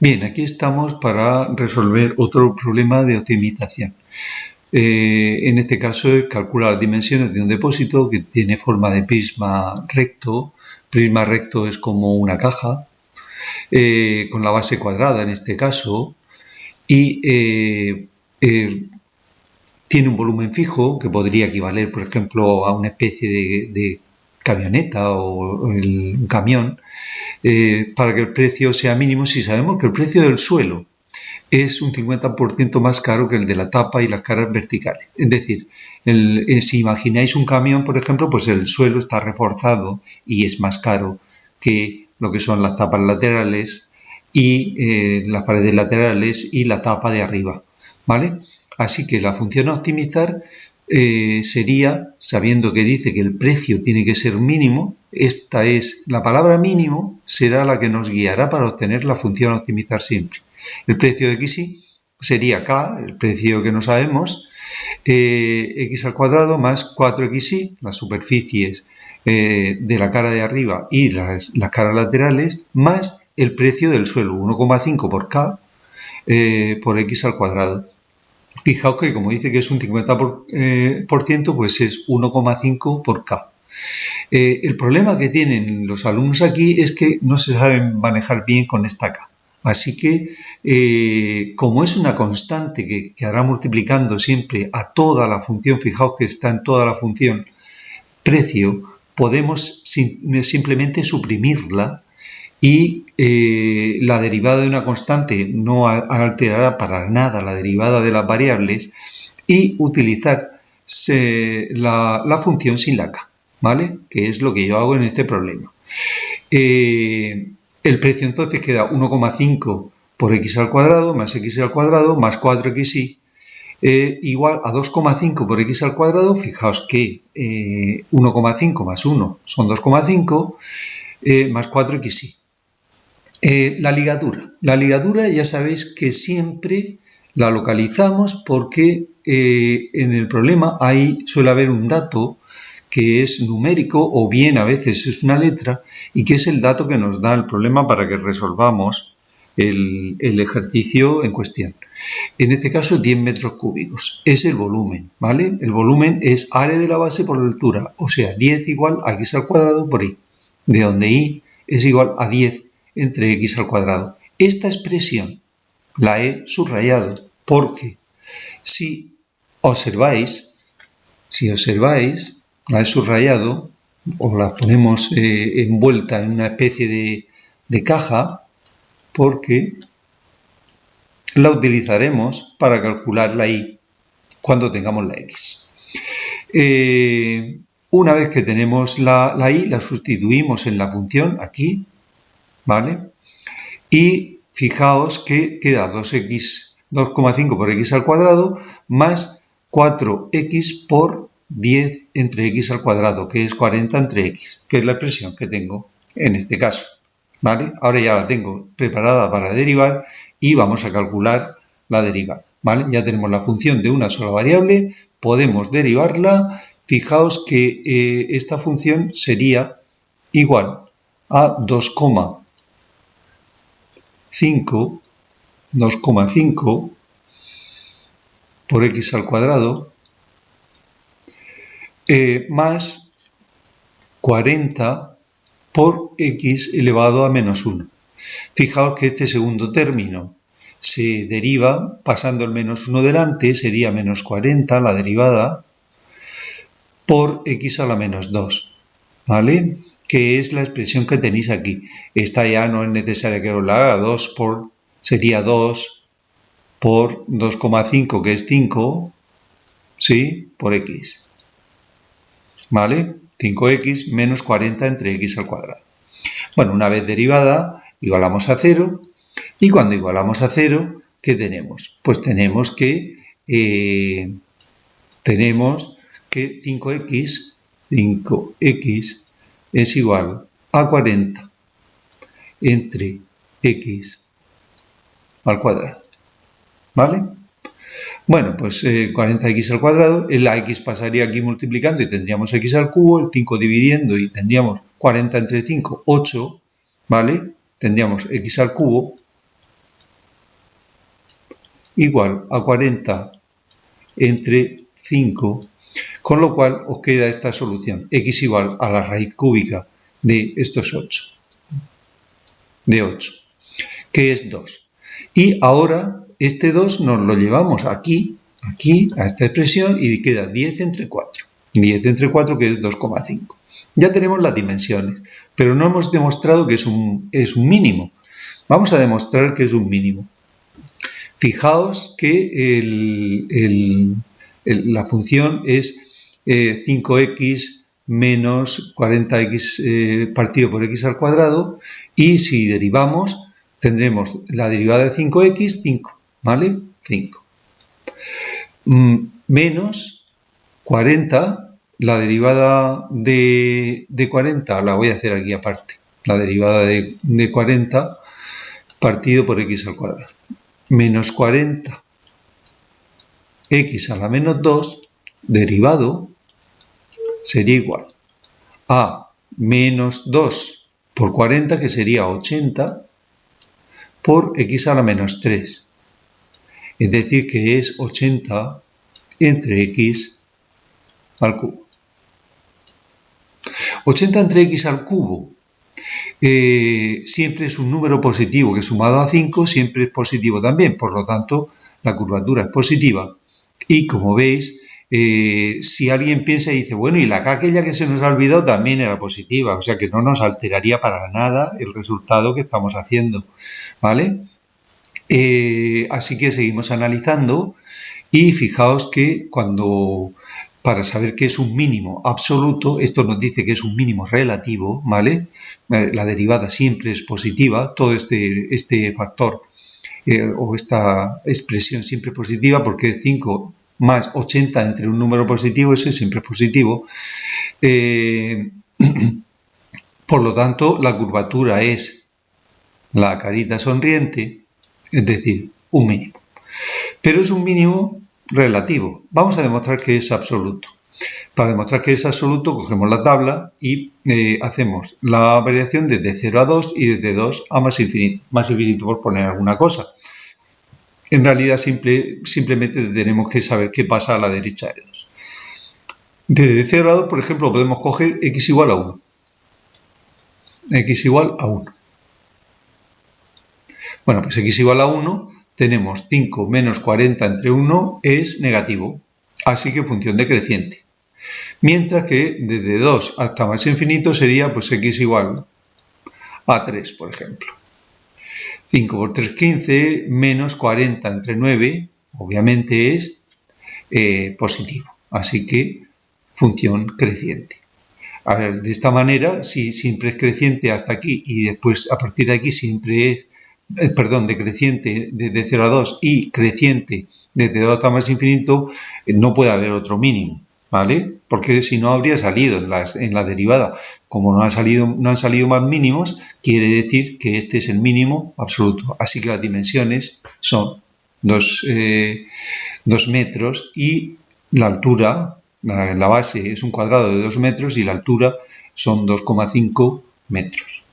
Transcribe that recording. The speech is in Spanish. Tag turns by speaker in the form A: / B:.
A: Bien, aquí estamos para resolver otro problema de optimización. En este caso es calcular las dimensiones de un depósito que tiene forma de prisma recto. Prisma recto es como una caja, con la base cuadrada en este caso, y tiene un volumen fijo que podría equivaler, por ejemplo, a una especie de camioneta o un camión, para que el precio sea mínimo. Si sabemos que el precio del suelo es un 50% más caro que el de la tapa y las caras verticales. Es decir, si imagináis un camión, por ejemplo, pues el suelo está reforzado y es más caro que lo que son las tapas laterales y las paredes laterales y la tapa de arriba, ¿vale? Así que la función a optimizar sería, sabiendo que dice que el precio tiene que ser mínimo, esta es la palabra mínimo, será la que nos guiará para obtener la función a optimizar siempre. El precio de xy sería k, el precio que no sabemos, x al cuadrado más 4xy, las superficies de la cara de arriba y las caras laterales, más el precio del suelo, 1,5 por k por x al cuadrado. Fijaos que como dice que es un 50%, pues es 1,5 por k. El problema que tienen los alumnos aquí es que no se saben manejar bien con esta k. Así que, como es una constante que hará multiplicando siempre a toda la función, fijaos que está en toda la función precio, podemos simplemente suprimirla y la derivada de una constante no alterará para nada la derivada de las variables y utilizar la función sin la k, ¿vale? Que es lo que yo hago en este problema. El precio entonces queda 1,5 por x al cuadrado más x al cuadrado más 4xy igual a 2,5 por x al cuadrado. Fijaos que 1,5 más 1 son 2,5 más 4xy. La ligadura. La ligadura ya sabéis que siempre la localizamos porque en el problema ahí suele haber un dato que es numérico o bien a veces es una letra y que es el dato que nos da el problema para que resolvamos el ejercicio en cuestión. En este caso 10 metros cúbicos. Es el volumen, ¿vale? El volumen es área de la base por la altura, o sea, 10 igual a x al cuadrado por y, de donde y es igual a 10 entre x al cuadrado. Esta expresión la he subrayado porque si observáis, la he subrayado o la ponemos envuelta en una especie de caja porque la utilizaremos para calcular la y cuando tengamos la x. Una vez que tenemos la y, la sustituimos en la función aquí, ¿vale? Y fijaos que queda 2,5 por x al cuadrado más 4x por 10 entre x al cuadrado, que es 40 entre x, que es la expresión que tengo en este caso, ¿vale? Ahora ya la tengo preparada para derivar y vamos a calcular la derivada, ¿vale? Ya tenemos la función de una sola variable, podemos derivarla. Fijaos que esta función sería igual a 2,5 por x al cuadrado más 40 por x elevado a menos 1. Fijaos que este segundo término se deriva pasando el menos 1 delante, sería menos 40 la derivada por x a la menos 2, ¿vale? Que es la expresión que tenéis aquí. Esta ya no es necesaria que os la haga, sería 2 por 2,5, que es 5, ¿sí? Por x, ¿vale? 5x menos 40 entre x al cuadrado. Bueno, una vez derivada, igualamos a 0, y cuando igualamos a 0, ¿qué tenemos? Pues tenemos que 5x es igual a 40 entre x al cuadrado, ¿vale? Bueno, pues 40x al cuadrado, la x pasaría aquí multiplicando y tendríamos x al cubo, el 5 dividiendo y tendríamos 40 entre 5, 8, ¿vale? Tendríamos x al cubo igual a 40 entre 5, con lo cual os queda esta solución, x igual a la raíz cúbica de estos 8, que es 2. Y ahora este 2 nos lo llevamos aquí, a esta expresión, y queda 10 entre 4. 10 entre 4, que es 2,5. Ya tenemos las dimensiones, pero no hemos demostrado que es un mínimo. Vamos a demostrar que es un mínimo. Fijaos que la función es 5x menos 40x partido por x al cuadrado, y si derivamos tendremos la derivada de 5x, 5, ¿vale? 5. Menos 40, la derivada de 40 la voy a hacer aquí aparte. La derivada de 40 partido por x al cuadrado. Menos 40 x a la menos 2 derivado sería igual a menos 2 por 40, que sería 80, por x a la menos 3. Es decir, que es 80 entre x al cubo. 80 entre x al cubo siempre es un número positivo que sumado a 5 siempre es positivo también, por lo tanto la curvatura es positiva. Y como veis, si alguien piensa y dice, bueno, y la aquella que se nos ha olvidado también era positiva, o sea que no nos alteraría para nada el resultado que estamos haciendo, ¿vale? Así que seguimos analizando y fijaos que para saber qué es un mínimo absoluto, esto nos dice que es un mínimo relativo, ¿vale? La derivada siempre es positiva, todo este factor o esta expresión siempre positiva, porque es 5 más 80 entre un número positivo, ese siempre es positivo. Por lo tanto, la curvatura es la carita sonriente, es decir, un mínimo. Pero es un mínimo relativo. Vamos a demostrar que es absoluto. Para demostrar que es absoluto, cogemos la tabla y hacemos la variación desde 0 a 2 y desde 2 a más infinito. Más infinito por poner alguna cosa. En realidad simplemente tenemos que saber qué pasa a la derecha de 2. Desde 0 a 2, por ejemplo, podemos coger x igual a 1. X igual a 1. Bueno, pues x igual a 1, tenemos 5 menos 40 entre 1 es negativo, así que función decreciente. Mientras que desde 2 hasta más infinito sería pues x igual a 3, por ejemplo. 5 por 3, 15, menos 40 entre 9, obviamente es positivo, así que función creciente. A ver, de esta manera, si siempre es creciente hasta aquí y después a partir de aquí siempre es, decreciente desde 0 a 2 y creciente desde 2 hasta más infinito, no puede haber otro mínimo, ¿vale? Porque si no habría salido en la derivada. Como no han salido más mínimos, quiere decir que este es el mínimo absoluto. Así que las dimensiones son 2 metros y la altura, la base es un cuadrado de 2 metros y la altura son 2,5 metros.